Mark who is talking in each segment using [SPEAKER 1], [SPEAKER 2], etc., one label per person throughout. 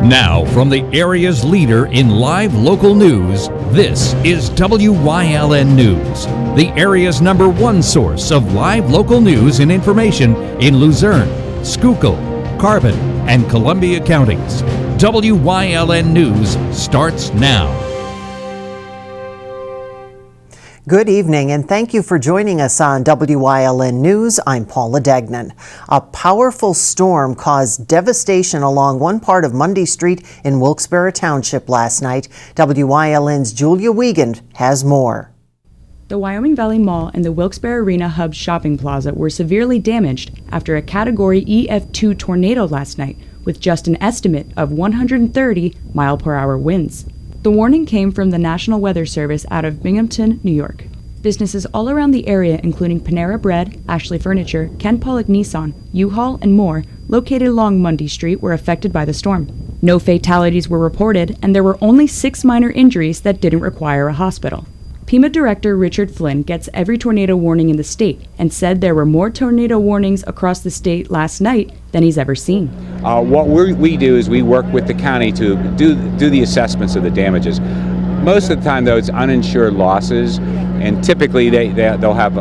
[SPEAKER 1] Now, from the area's leader in live local news, this is WYLN News, the area's #1 source of live local news and information in Luzerne, Schuylkill, Carbon, and Columbia counties. WYLN News starts now.
[SPEAKER 2] Good evening, and thank you for joining us on WYLN News. I'm Paula Degnan. A powerful storm caused devastation along one part of Mundy Street in Wilkes-Barre Township last night. WYLN's Julia Wiegand has more.
[SPEAKER 3] The Wyoming Valley Mall and the Wilkes-Barre Arena Hub shopping plaza were severely damaged after a Category EF2 tornado last night, with just an estimate of 130 mile-per-hour winds. The warning came from the National Weather Service out of Binghamton, New York. Businesses all around the area, including Panera Bread, Ashley Furniture, Ken Pollock Nissan, U-Haul, and more, located along Mundy Street, were affected by the storm. No fatalities were reported, and there were only 6 minor injuries that didn't require a hospital. PEMA Director Richard Flynn gets every tornado warning in the state and said there were more tornado warnings across the state last night than he's ever seen.
[SPEAKER 4] What we do is we work with the county to do the assessments of the damages. Most of the time, though, it's uninsured losses, and typically they'll have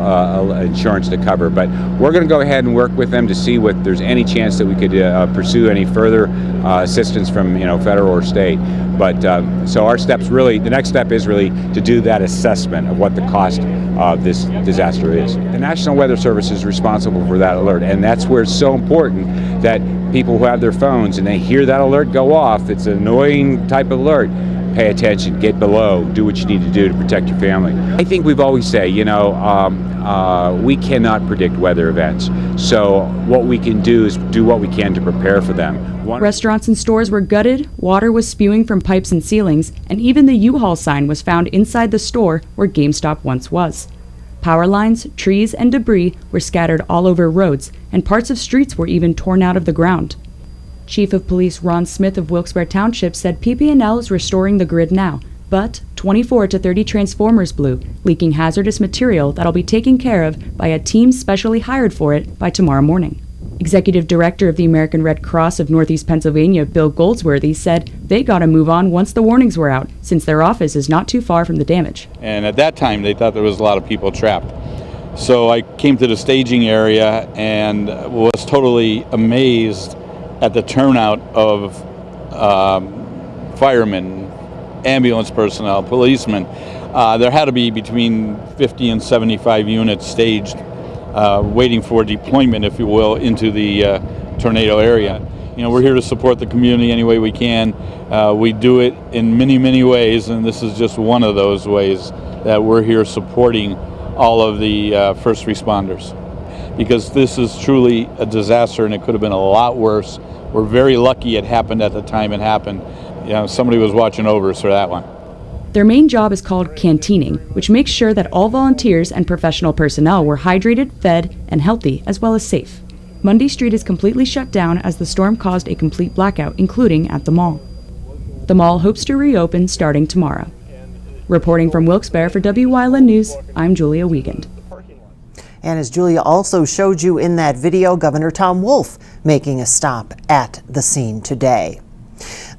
[SPEAKER 4] insurance to cover. But we're going to go ahead and work with them to see what there's any chance that we could pursue any further assistance from federal or state. But so our steps really, the next step is really to do that assessment of what the cost of this disaster is. The National Weather Service is responsible for that alert, and that's where it's so important that people who have their phones and they hear that alert go off, it's an annoying type of alert, pay attention, get below, do what you need to do to protect your family. I think we've always say, we cannot predict weather events. So what we can do is do what we can to prepare for them.
[SPEAKER 3] Restaurants and stores were gutted, water was spewing from pipes and ceilings, and even the U-Haul sign was found inside the store where GameStop once was. Power lines, trees, and debris were scattered all over roads, and parts of streets were even torn out of the ground. Chief of Police Ron Smith of Wilkes-Barre Township said PP&L is restoring the grid now, but 24 to 30 transformers blew, leaking hazardous material that'll be taken care of by a team specially hired for it by tomorrow morning. Executive Director of the American Red Cross of Northeast Pennsylvania, Bill Goldsworthy, said they got to move on once the warnings were out, since their office is not too far from the damage.
[SPEAKER 5] And at that time, they thought there was a lot of people trapped. So I came to the staging area and was totally amazed at the turnout of firemen, ambulance personnel, policemen. There had to be between 50 and 75 units staged, waiting for deployment, if you will, into the tornado area. We're here to support the community any way we can. We do it in many, many ways, and this is just one of those ways that we're here supporting all of the first responders. Because this is truly a disaster, and it could have been a lot worse. We're very lucky it happened at the time it happened. Somebody was watching over us for that one.
[SPEAKER 3] Their main job is called canteening, which makes sure that all volunteers and professional personnel were hydrated, fed, and healthy, as well as safe. Mundy Street is completely shut down as the storm caused a complete blackout, including at the mall. The mall hopes to reopen starting tomorrow. Reporting from Wilkes-Barre for WYLN News, I'm Julia Wiegand.
[SPEAKER 2] And as Julia also showed you in that video, Governor Tom Wolf making a stop at the scene today.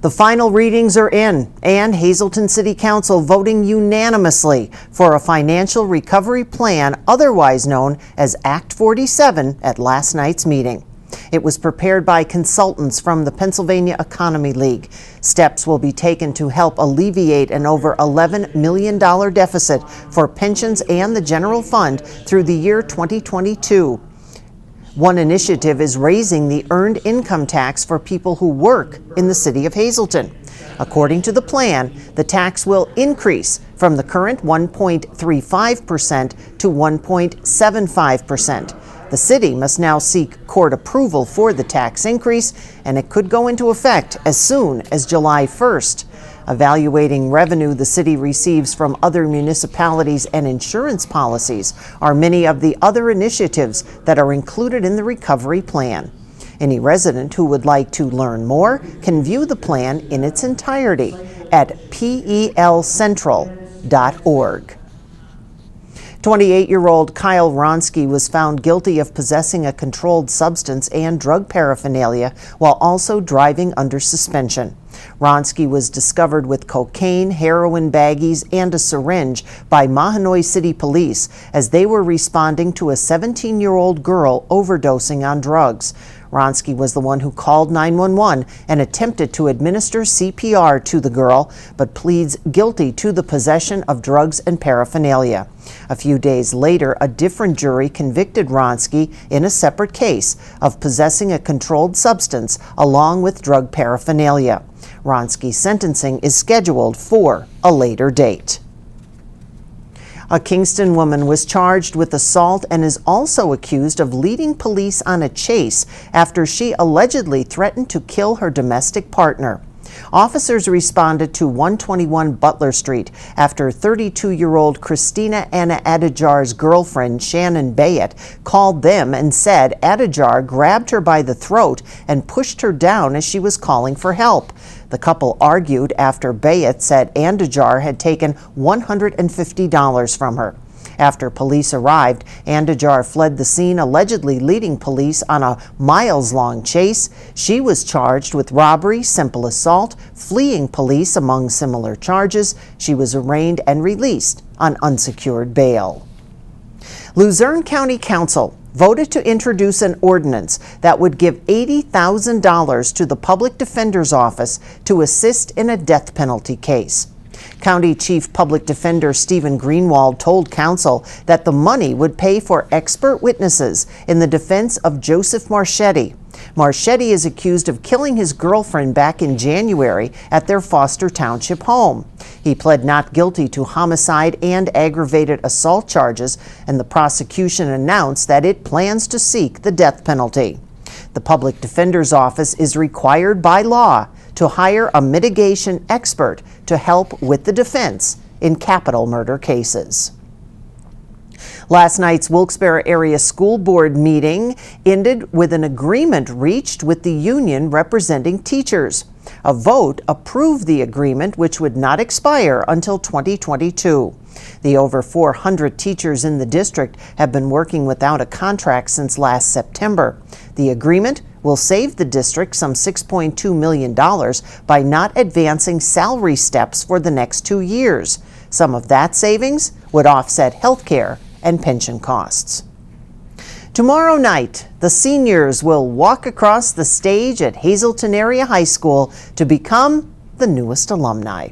[SPEAKER 2] The final readings are in, and Hazleton City Council voting unanimously for a financial recovery plan, otherwise known as Act 47, at last night's meeting. It was prepared by consultants from the Pennsylvania Economy League. Steps will be taken to help alleviate an over $11 million deficit for pensions and the general fund through the year 2022. One initiative is raising the earned income tax for people who work in the city of Hazleton. According to the plan, the tax will increase from the current 1.35% to 1.75%. The city must now seek court approval for the tax increase, and it could go into effect as soon as July 1st. Evaluating revenue the city receives from other municipalities and insurance policies are many of the other initiatives that are included in the recovery plan. Any resident who would like to learn more can view the plan in its entirety at pelcentral.org. 28-year-old Kyle Ronsky was found guilty of possessing a controlled substance and drug paraphernalia while also driving under suspension. Wronski was discovered with cocaine, heroin baggies, and a syringe by Mahanoy City Police as they were responding to a 17-year-old girl overdosing on drugs. Wronski was the one who called 911 and attempted to administer CPR to the girl, but pleads guilty to the possession of drugs and paraphernalia. A few days later, a different jury convicted Wronski in a separate case of possessing a controlled substance along with drug paraphernalia. Wronski's sentencing is scheduled for a later date. A Kingston woman was charged with assault and is also accused of leading police on a chase after she allegedly threatened to kill her domestic partner. Officers responded to 121 Butler Street after 32-year-old Christina Anna Adijar's girlfriend, Shannon Bayett, called them and said Adijar grabbed her by the throat and pushed her down as she was calling for help. The couple argued after Bayett said Adijar had taken $150 from her. After police arrived, Adijar fled the scene, allegedly leading police on a miles-long chase. She was charged with robbery, simple assault, fleeing police, among similar charges. She was arraigned and released on unsecured bail. Luzerne County Council voted to introduce an ordinance that would give $80,000 to the Public Defender's Office to assist in a death penalty case. County Chief Public Defender Stephen Greenwald told Council that the money would pay for expert witnesses in the defense of Joseph Marchetti. Marchetti is accused of killing his girlfriend back in January at their Foster Township home. He pled not guilty to homicide and aggravated assault charges, and the prosecution announced that it plans to seek the death penalty. The Public Defender's Office is required by law to hire a mitigation expert to help with the defense in capital murder cases. Last night's Wilkes-Barre Area School Board meeting ended with an agreement reached with the union representing teachers. A vote approved the agreement, which would not expire until 2022. The over 400 teachers in the district have been working without a contract since last September. The agreement will save the district some $6.2 million by not advancing salary steps for the next 2 years. Some of that savings would offset health care and pension costs. Tomorrow night, the seniors will walk across the stage at Hazleton Area High School to become the newest alumni.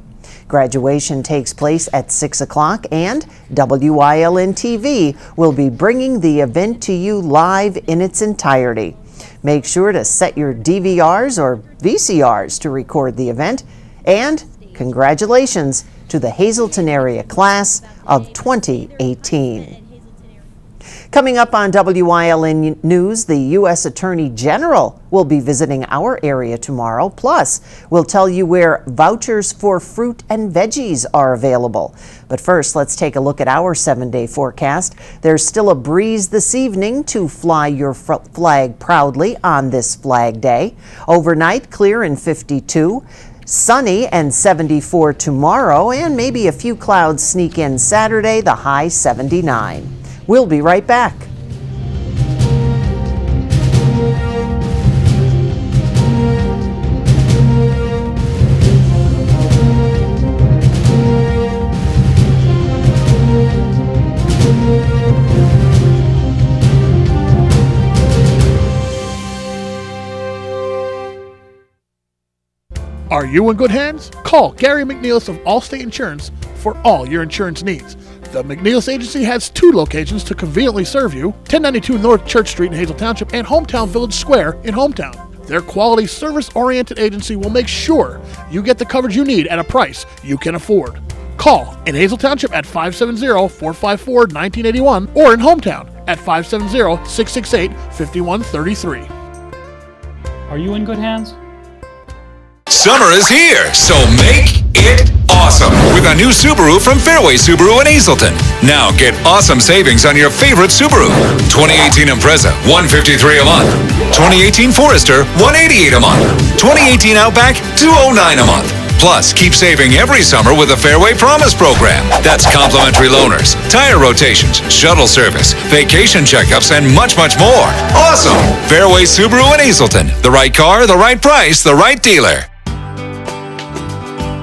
[SPEAKER 2] Graduation takes place at 6 o'clock, and WYLN TV will be bringing the event to you live in its entirety. Make sure to set your DVRs or VCRs to record the event, and congratulations to the Hazleton Area class of 2018. Coming up on WYLN News, the U.S. Attorney General will be visiting our area tomorrow. Plus, we'll tell you where vouchers for fruit and veggies are available. But first, let's take a look at our 7-day forecast. There's still a breeze this evening to fly your flag proudly on this Flag Day. Overnight, clear and 52. Sunny and 74 tomorrow, and maybe a few clouds sneak in Saturday, the high 79. We'll be right back.
[SPEAKER 6] Are you in good hands? Call Gary McNeilis of Allstate Insurance for all your insurance needs. The McNeilis Agency has 2 locations to conveniently serve you, 1092 North Church Street in Hazel Township and Hometown Village Square in Hometown. Their quality, service-oriented agency will make sure you get the coverage you need at a price you can afford. Call in Hazel Township at 570-454-1981 or in Hometown at 570-668-5133.
[SPEAKER 7] Are you in good hands?
[SPEAKER 8] Summer is here, so make it awesome with a new Subaru from Fairway Subaru in Hazleton. Now get awesome savings on your favorite Subaru. 2018 Impreza, $153 a month. 2018 Forester, $188 a month. 2018 Outback, $209 a month. Plus, keep saving every summer with the Fairway Promise program. That's complimentary loaners, tire rotations, shuttle service, vacation checkups, and much, much more. Awesome! Fairway Subaru in Hazleton. The right car, the right price, the right dealer.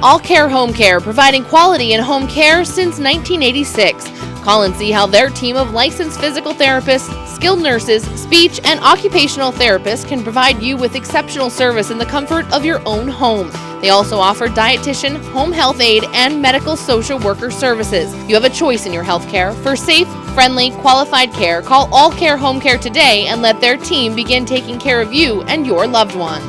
[SPEAKER 9] All Care Home Care, providing quality in home care since 1986. Call and see how their team of licensed physical therapists, skilled nurses, speech, and occupational therapists can provide you with exceptional service in the comfort of your own home. They also offer dietitian, home health aide, and medical social worker services. You have a choice in your health care. For safe, friendly, qualified care, call All Care Home Care today and let their team begin taking care of you and your loved ones.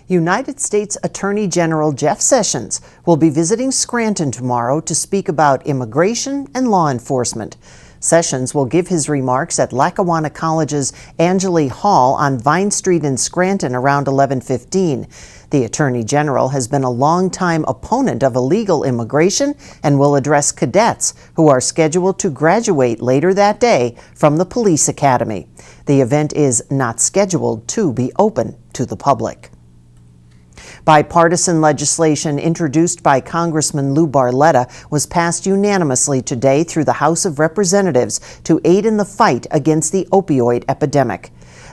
[SPEAKER 2] United States Attorney General Jeff Sessions will be visiting Scranton tomorrow to speak about immigration and law enforcement. Sessions will give his remarks at Lackawanna College's Angeli Hall on Vine Street in Scranton around 11:15. The Attorney General has been a longtime opponent of illegal immigration and will address cadets who are scheduled to graduate later that day from the police academy. The event is not scheduled to be open to the public. Bipartisan legislation introduced by Congressman Lou Barletta was passed unanimously today through the House of Representatives to aid in the fight against the opioid epidemic.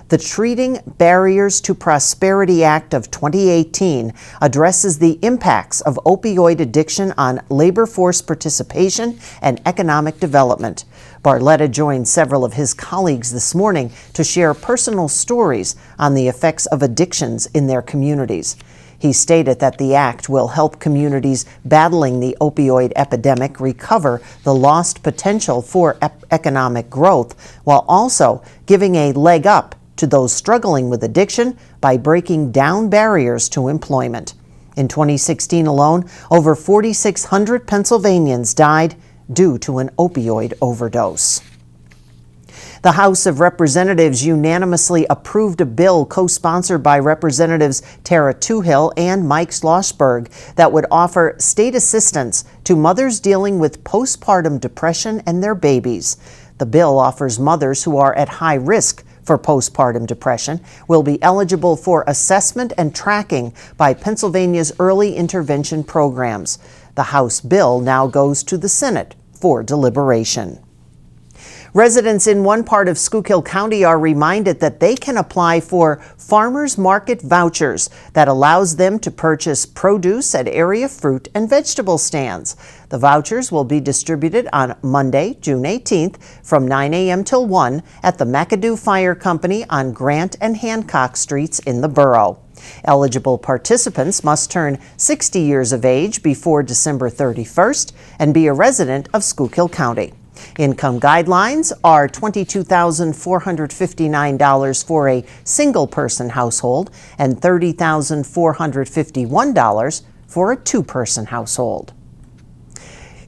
[SPEAKER 2] The Treating Barriers to Prosperity Act of 2018 addresses the impacts of opioid addiction on labor force participation and economic development. Barletta joined several of his colleagues this morning to share personal stories on the effects of addictions in their communities. He stated that the act will help communities battling the opioid epidemic recover the lost potential for economic growth, while also giving a leg up to those struggling with addiction by breaking down barriers to employment. In 2016 alone, over 4,600 Pennsylvanians died due to an opioid overdose. The House of Representatives unanimously approved a bill co-sponsored by Representatives Tara Toohill and Mike Schlossberg that would offer state assistance to mothers dealing with postpartum depression and their babies. The bill offers mothers who are at high risk for postpartum depression will be eligible for assessment and tracking by Pennsylvania's early intervention programs. The House bill now goes to the Senate for deliberation. Residents in one part of Schuylkill County are reminded that they can apply for farmers market vouchers that allows them to purchase produce at area fruit and vegetable stands. The vouchers will be distributed on Monday, June 18th from 9 a.m. till 1 at the McAdoo Fire Company on Grant and Hancock Streets in the borough. Eligible participants must turn 60 years of age before December 31st and be a resident of Schuylkill County. Income guidelines are $22,459 for a single-person household and $30,451 for a two-person household.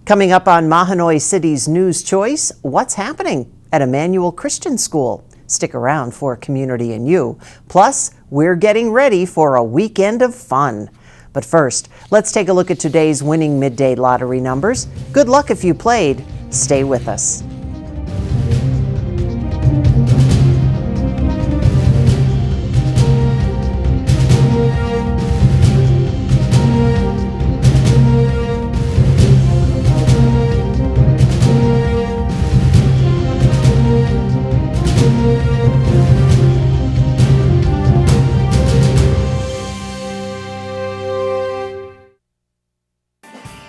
[SPEAKER 2] Coming up on Mahanoy City's News Choice, what's happening at Emmanuel Christian School? Stick around for Community and You. Plus, we're getting ready for a weekend of fun. But first, let's take a look at today's winning midday lottery numbers. Good luck if you played. Stay with us.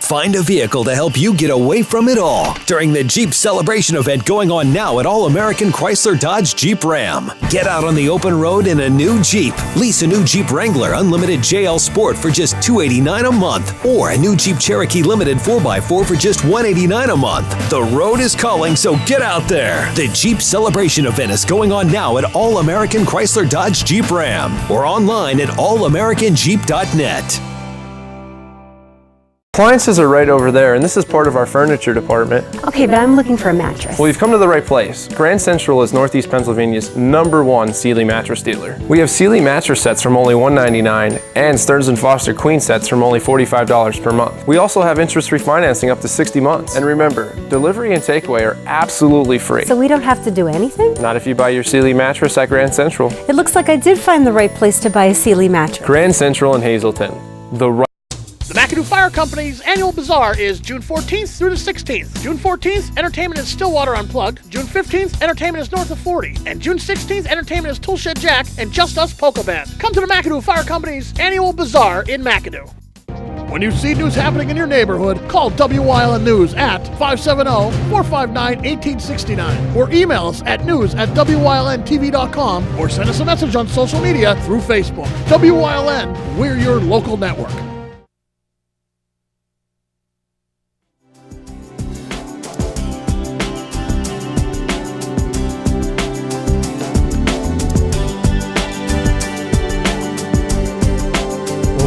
[SPEAKER 10] Find a vehicle to help you get away from it all during the Jeep Celebration event going on now at All American Chrysler Dodge Jeep Ram. Get out on the open road in a new Jeep. Lease a new Jeep Wrangler Unlimited JL Sport for just $289 a month, or a new Jeep Cherokee Limited 4x4 for just $189 a month. The road is calling, so get out there. The Jeep Celebration event is going on now at All American Chrysler Dodge Jeep Ram, or online at allamericanjeep.net.
[SPEAKER 11] Appliances are right over there, and this is part of our furniture department.
[SPEAKER 12] Okay, but I'm looking for a mattress.
[SPEAKER 11] Well, you've come to the right place. Grand Central is Northeast Pennsylvania's #1 Sealy mattress dealer. We have Sealy mattress sets from only $199 and Stearns & Foster queen sets from only $45 per month. We also have interest-free financing up to 60 months. And remember, delivery and takeaway are absolutely free.
[SPEAKER 12] So we don't have to do anything?
[SPEAKER 11] Not if you buy your Sealy mattress at Grand Central.
[SPEAKER 12] It looks like I did find the right place to buy a Sealy mattress.
[SPEAKER 11] Grand Central in Hazleton. The
[SPEAKER 6] McAdoo Fire Company's annual bazaar is June 14th through the 16th. June 14th, entertainment is Stillwater Unplugged. June 15th, entertainment is North of 40. And June 16th, entertainment is Toolshed Jack and Just Us Polka Band. Come to the McAdoo Fire Company's annual bazaar in McAdoo. When you see news happening in your neighborhood, call WYLN News at 570-459-1869 or email us at news@wylntv.com or send us a message on social media through Facebook. WYLN, we're your local network.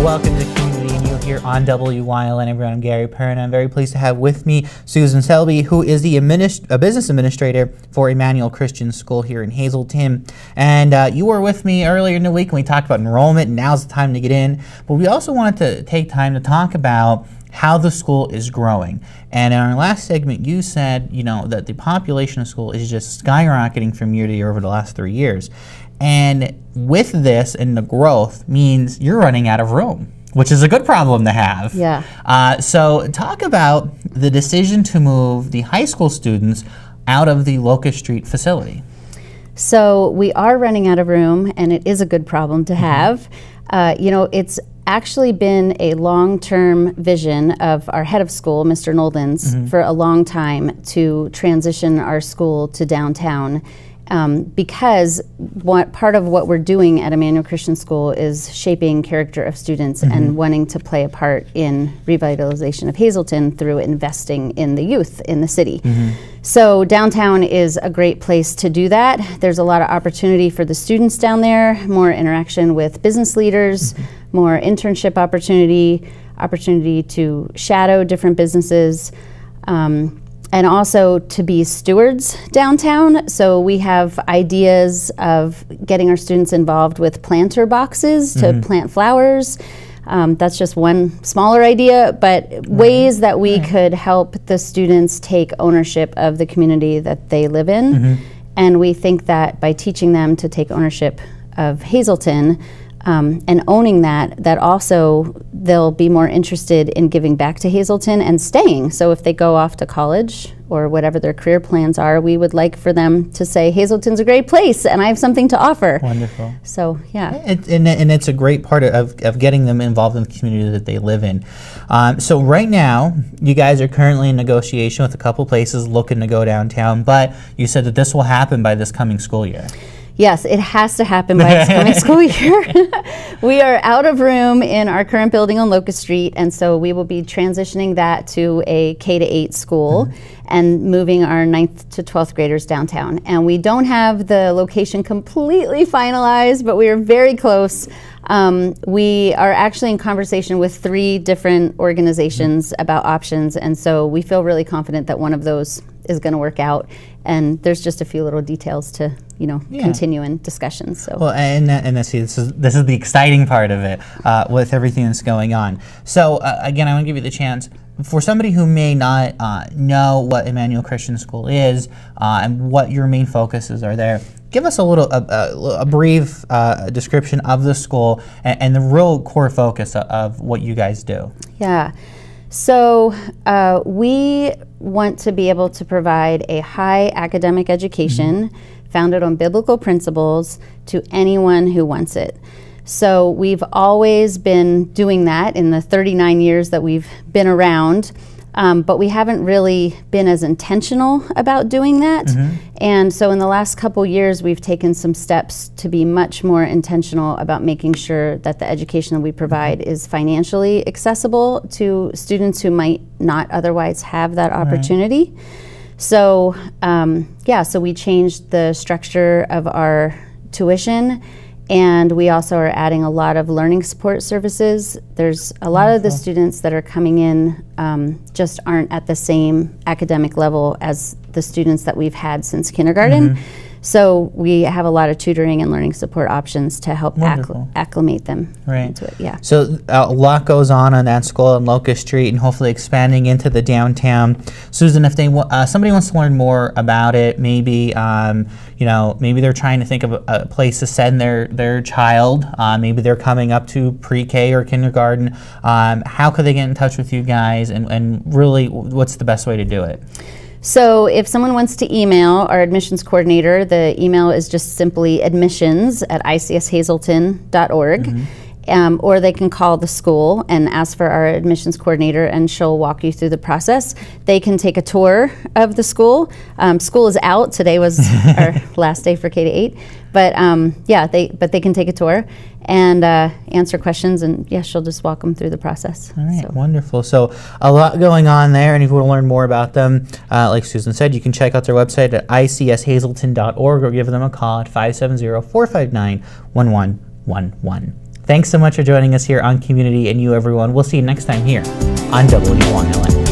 [SPEAKER 13] Welcome to Community News here on WYLN. Everyone, I'm Gary Perrin. I'm very pleased to have with me Susan Selby, who is the business administrator for Emmanuel Christian School here in Hazleton. And you were with me earlier in the week when we talked about enrollment, and now's the time to get in. But we also wanted to take time to talk about how the school is growing. And in our last segment, you said, that the population of school is just skyrocketing from year to year over the last 3 years. And with this and the growth means you're running out of room, which is a good problem to have.
[SPEAKER 14] Yeah.
[SPEAKER 13] So talk about the decision to move the high school students out of the Locust Street facility.
[SPEAKER 14] So we are running out of room, and it is a good problem to have. It's actually been a long-term vision of our head of school, Mr. Noldens, for a long time to transition our school to downtown. Because part of what we're doing at Emmanuel Christian School is shaping character of students and wanting to play a part in revitalization of Hazleton through investing in the youth in the city. So downtown is a great place to do that. There's a lot of opportunity for the students down there, more interaction with business leaders, more internship opportunity to shadow different businesses, and also to be stewards downtown. So we have ideas of getting our students involved with planter boxes to plant flowers. That's just one smaller idea, but ways that we could help the students take ownership of the community that they live in. And we think that by teaching them to take ownership of Hazleton, and owning that also they'll be more interested in giving back to Hazleton and staying. So if they go off to college or whatever their career plans are, we would like for them to say, Hazleton's a great place and I have something to offer.
[SPEAKER 13] Wonderful.
[SPEAKER 14] So, yeah.
[SPEAKER 13] And it's a great part of getting them involved in the community that they live in. So right now, you guys are currently in negotiation with a couple places looking to go downtown, but you said that this will happen by this coming school year.
[SPEAKER 14] Yes, it has to happen by this coming school year. We are out of room in our current building on Locust Street, and so we will be transitioning that to a K-8 school and moving our 9th to 12th graders downtown. And we don't have the location completely finalized, but we are very close. We are actually in conversation with 3 different organizations about options, and so we feel really confident that one of those is going to work out. And there's just a few little details to, continue in discussions. So.
[SPEAKER 13] Well, and this is the exciting part of it with everything that's going on. So again, I want to give you the chance for somebody who may not know what Emmanuel Christian School is and what your main focuses are there. Give us a brief description of the school and the real core focus of what you guys do.
[SPEAKER 14] Yeah. So we want to be able to provide a high academic education founded on biblical principles to anyone who wants it. So we've always been doing that in the 39 years that we've been around, but we haven't really been as intentional about doing that. And so in the last couple years, we've taken some steps to be much more intentional about making sure that the education that we provide is financially accessible to students who might not otherwise have that opportunity. So, so we changed the structure of our tuition, and we also are adding a lot of learning support services. There's a lot of the students that are coming in just aren't at the same academic level as the students that we've had since kindergarten. So we have a lot of tutoring and learning support options to help
[SPEAKER 13] Wonderful.
[SPEAKER 14] acclimate them
[SPEAKER 13] Right.
[SPEAKER 14] into it. Yeah.
[SPEAKER 13] So a lot goes on that school on Locust Street, and hopefully expanding into the downtown. Susan, if they somebody wants to learn more about it, maybe maybe they're trying to think of a place to send their child. Maybe they're coming up to pre-K or kindergarten. How could they get in touch with you guys, and really, what's the best way to do it?
[SPEAKER 14] So if someone wants to email our admissions coordinator, the email is just simply admissions@icshazelton.org. Or they can call the school and ask for our admissions coordinator, and she'll walk you through the process. They can take a tour of the school. School is out. Today was our last day for K-8. But they can take a tour and answer questions, and she'll just walk them through the process.
[SPEAKER 13] All right, wonderful. So a lot going on there, and if you want to learn more about them, like Susan said, you can check out their website at icshazelton.org or give them a call at 570-459-1111. Thanks so much for joining us here on Community, and you, everyone. We'll see you next time here on WYLN.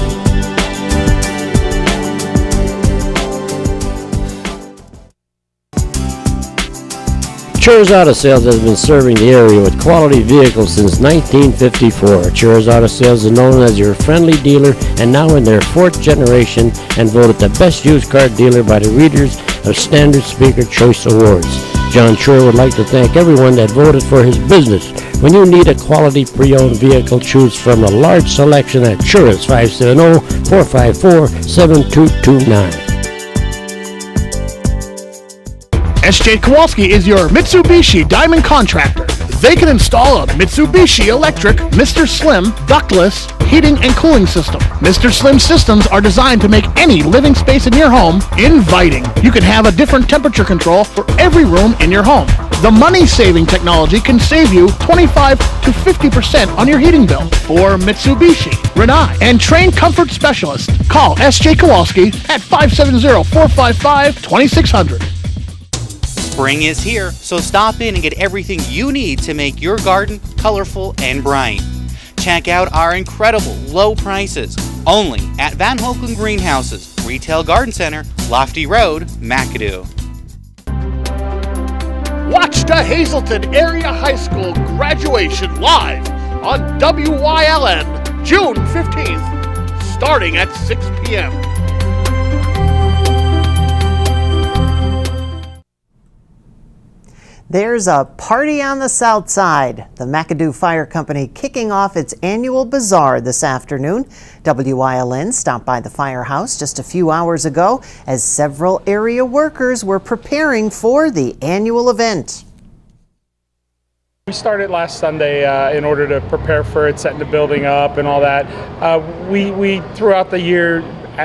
[SPEAKER 15] Chur's Auto Sales has been serving the area with quality vehicles since 1954. Chur's Auto Sales is known as your friendly dealer and now in their 4th generation, and voted the best used car dealer by the readers of Standard Speaker Choice Awards. John Chur would like to thank everyone that voted for his business. When you need a quality pre-owned vehicle, choose from a large selection at Chur's 570-454-7229.
[SPEAKER 6] SJ Kowalski is your Mitsubishi Diamond Contractor. They can install a Mitsubishi electric Mr. Slim ductless heating and cooling system. Mr. Slim systems are designed to make any living space in your home inviting. You can have a different temperature control for every room in your home. The money-saving technology can save you 25 to 50% on your heating bill. For Mitsubishi, Rinnai, and trained comfort specialists, call SJ Kowalski at 570-455-2600.
[SPEAKER 16] Spring is here, so stop in and get everything you need to make your garden colorful and bright. Check out our incredible low prices only at Van Hoeken Greenhouses, Retail Garden Center, Lofty Road, McAdoo.
[SPEAKER 6] Watch the Hazleton Area High School graduation live on WYLN June 15th, starting at 6 p.m.
[SPEAKER 2] There's a party on the south side. The McAdoo Fire Company kicking off its annual bazaar this afternoon. WYLN stopped by the firehouse just a few hours ago as several area workers were preparing for the annual event.
[SPEAKER 7] We started last Sunday in order to prepare for it, setting the building up and all that. We throughout the year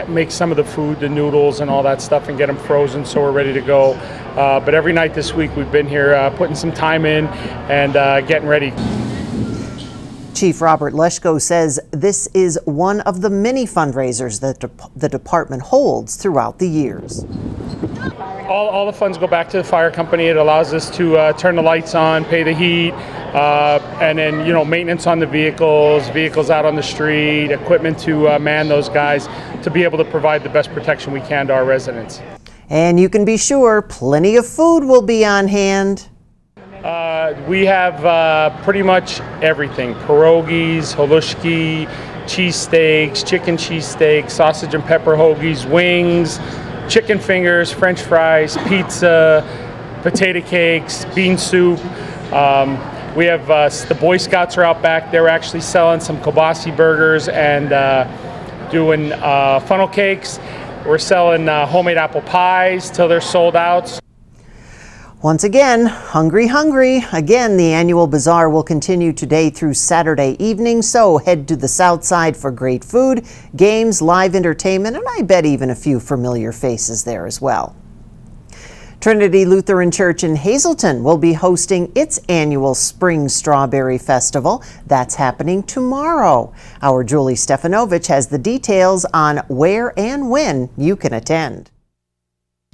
[SPEAKER 7] make some of the food, the noodles and all that stuff, and get them frozen so we're ready to go. But every night this week we've been here putting some time in and getting ready.
[SPEAKER 2] Chief Robert Leschko says this is one of the many fundraisers that the department holds throughout the years.
[SPEAKER 7] All the funds go back to the fire company. It allows us to turn the lights on, pay the heat, and then maintenance on the vehicles out on the street, equipment to man those guys to be able to provide the best protection we can to our residents.
[SPEAKER 2] And you can be sure plenty of food will be on hand.
[SPEAKER 7] We have pretty much everything: pierogies, halushki, cheesesteaks, chicken cheesesteaks, sausage and pepper hoagies, wings, chicken fingers, French fries, pizza, potato cakes, bean soup. We have the Boy Scouts are out back. They're actually selling some kielbasa burgers and doing funnel cakes. We're selling homemade apple pies till they're sold out.
[SPEAKER 2] Once again, hungry. Again, the annual bazaar will continue today through Saturday evening, so head to the south side for great food, games, live entertainment, and I bet even a few familiar faces there as well. Trinity Lutheran Church in Hazleton will be hosting its annual Spring Strawberry Festival. That's happening tomorrow. Our Julie Stefanovich has the details on where and when you can attend.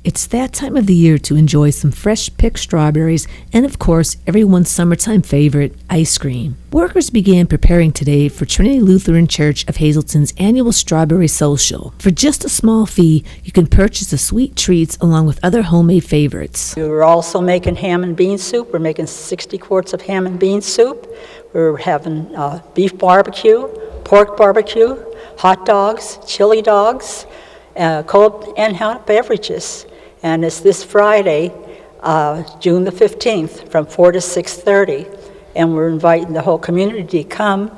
[SPEAKER 17] It's that time of the year to enjoy some fresh picked strawberries and, of course, everyone's summertime favorite, ice cream. Workers began preparing today for Trinity Lutheran Church of Hazleton's annual Strawberry Social. For just a small fee, you can purchase the sweet treats along with other homemade favorites.
[SPEAKER 18] We're also making ham and bean soup. We're making 60 quarts of ham and bean soup. We're having beef barbecue, pork barbecue, hot dogs, chili dogs, cold and hot beverages. And it's this Friday, June the 15th, from 4 to 6:30. And we're inviting the whole community to come.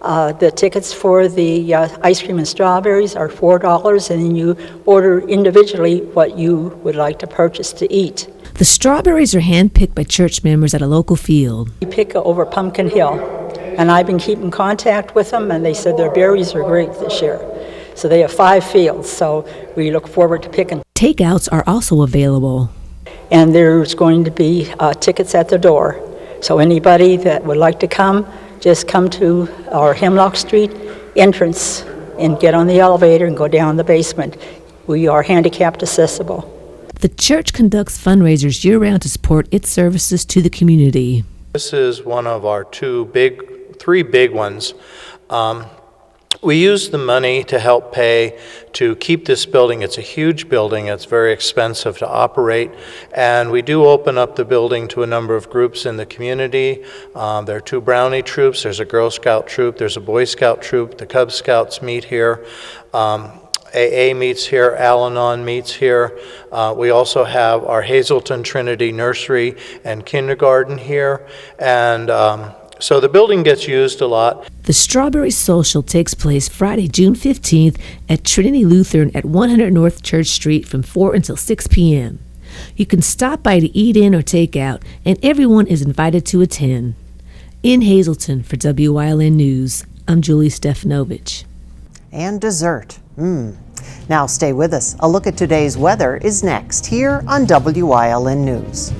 [SPEAKER 18] The tickets for the ice cream and strawberries are $4, and then you order individually what you would like to purchase to eat.
[SPEAKER 17] The strawberries are hand-picked by church members at a local field.
[SPEAKER 18] We pick over Pumpkin Hill, and I've been keeping contact with them, and they said their berries are great this year. So they have 5 fields, so we look forward to picking.
[SPEAKER 17] Takeouts are also available.
[SPEAKER 18] And there's going to be tickets at the door. So anybody that would like to come, just come to our Hemlock Street entrance and get on the elevator and go down the basement. We are handicapped accessible.
[SPEAKER 17] The church conducts fundraisers year-round to support its services to the community.
[SPEAKER 19] This is one of our 3 big ones. We use the money to help pay to keep this building. It's a huge building. It's very expensive to operate. And we do open up the building to a number of groups in the community. There are 2 Brownie troops. There's a Girl Scout troop. There's a Boy Scout troop. The Cub Scouts meet here. AA meets here. Al-Anon meets here. We also have our Hazleton Trinity Nursery and Kindergarten here. And so the building gets used a lot.
[SPEAKER 17] The Strawberry Social takes place Friday, June 15th at Trinity Lutheran at 100 North Church Street from 4 until 6 p.m. You can stop by to eat in or take out, and everyone is invited to attend. In Hazleton for WYLN News, I'm Julie Stefanovich.
[SPEAKER 2] And dessert. Now stay with us. A look at today's weather is next here on WYLN News.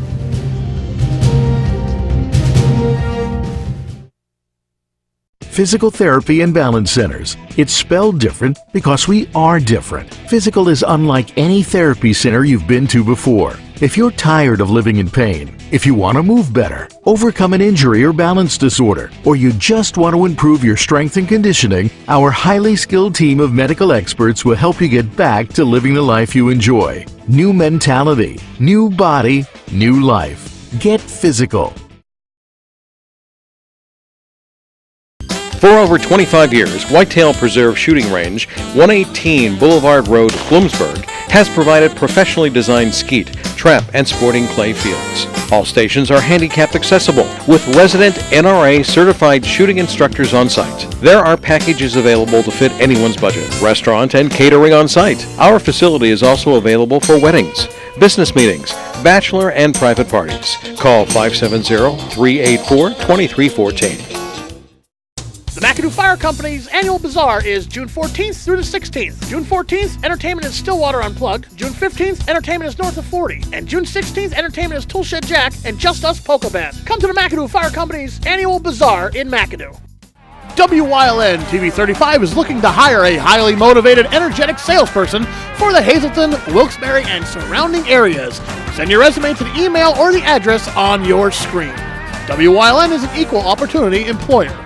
[SPEAKER 20] Physical Therapy and Balance Centers. It's spelled different because we are different. Physical is unlike any therapy center you've been to before. If you're tired of living in pain, if you want to move better, overcome an injury or balance disorder, or you just want to improve your strength and conditioning, our highly skilled team of medical experts will help you get back to living the life you enjoy. New mentality, new body, new life. Get physical.
[SPEAKER 21] For over 25 years, Whitetail Preserve Shooting Range, 118 Boulevard Road, Bloomsburg, has provided professionally designed skeet, trap, and sporting clay fields. All stations are handicap accessible, with resident NRA certified shooting instructors on site. There are packages available to fit anyone's budget, restaurant and catering on site. Our facility is also available for weddings, business meetings, bachelor and private parties. Call 570-384-2314.
[SPEAKER 6] The McAdoo Fire Company's annual bazaar is June 14th through the 16th. June 14th, entertainment is Stillwater Unplugged. June 15th, entertainment is North of 40. And June 16th, entertainment is Toolshed Jack and Just Us Polka Band. Come to the McAdoo Fire Company's annual bazaar in McAdoo. WYLN TV 35 is looking to hire a highly motivated, energetic salesperson for the Hazleton, Wilkes-Barre, and surrounding areas. Send your resume to the email or the address on your screen. WYLN is an equal opportunity employer.